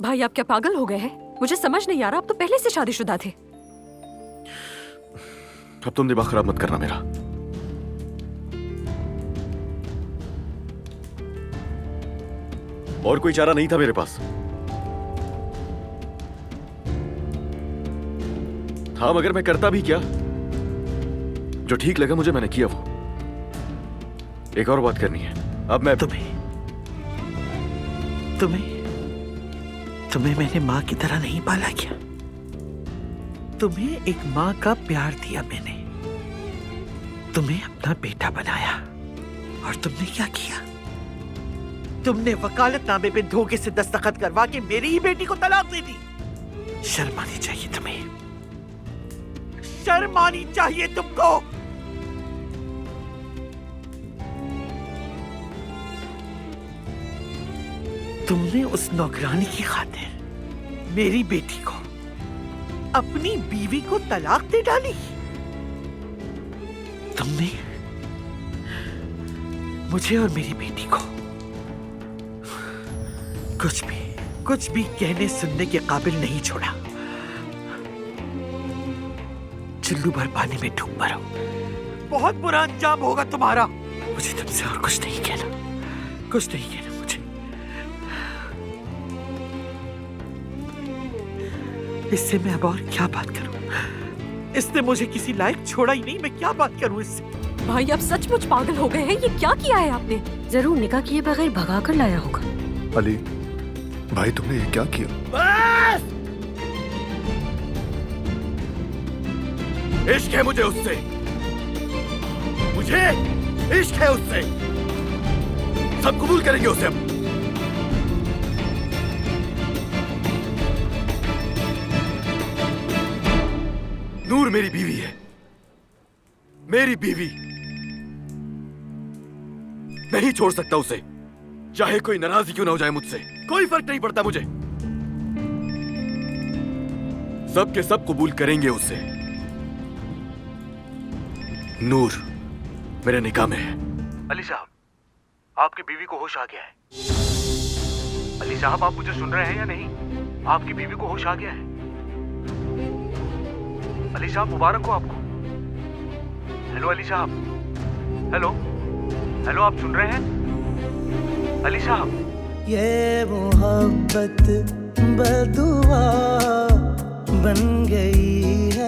भाई आप क्या पागल हो गए हैं? मुझे समझ नहीं आ रहा, आप तो पहले से शादीशुदा थे। अब तुम दिमाग खराब मत करना मेरा। और कोई चारा नहीं था मेरे पास। हाँ, मगर मैं करता भी क्या? जो ठीक लगा मुझे मैंने किया वो। एक और बात करनी है। अब मैं तुम्हें मैंने माँ की तरह नहीं पाला क्या? तुम्हें एक माँ का प्यार दिया मैंने, तुम्हें अपना बेटा बनाया, और तुमने क्या किया? तुमने वकालतनामे पे धोखे से दस्तखत करवा के मेरी ही बेटी को तलाक दे दी। शर्म आनी चाहिए तुम्हें, शर्म आनी चाहिए तुमको। तुमने उस नौकरानी की खातिर मेरी बेटी को, अपनी बीवी को तलाक दे डाली। तुमने मुझे और मेरी बेटी को कुछ भी कहने सुनने के काबिल नहीं छोड़ा। चुल्लू भर पानी में डूब मरो, बहुत बुरा अंजाम होगा तुम्हारा। मुझे तुमसे और कुछ नहीं कहना, कुछ नहीं कहना मुझे। इससे मैं अब और क्या बात करूं? इसने मुझे किसी लायक छोड़ा ही नहीं, मैं क्या बात करूं इससे? भाई आप सचमुच पागल हो गए हैं। ये क्या किया है आपने? जरूर निकाह किए बगैर भगा कर लाया होगा। अली भाई, तुमने ये क्या किया? बस! इश्क है मुझे उससे, मुझे इश्क है उससे। सब कबूल करेंगे उसे हम। नूर मेरी बीवी है, मेरी बीवी। नहीं छोड़ सकता उसे, चाहे कोई नाराजगी क्यों ना हो जाए मुझसे। कोई फर्क नहीं पड़ता मुझे। सब के सब कबूल करेंगे उसे। नूर मेरे निकाह में है। अली साहब, आपकी बीवी को होश आ गया है। अली साहब, आप मुझे सुन रहे हैं या नहीं? आपकी बीवी को होश आ गया है। अली साहब, मुबारक हो आपको। हेलो अली साहब, हेलो हेलो, आप सुन रहे हैं? अली साहब, ये मोहब्बत बदुआ बन गई है।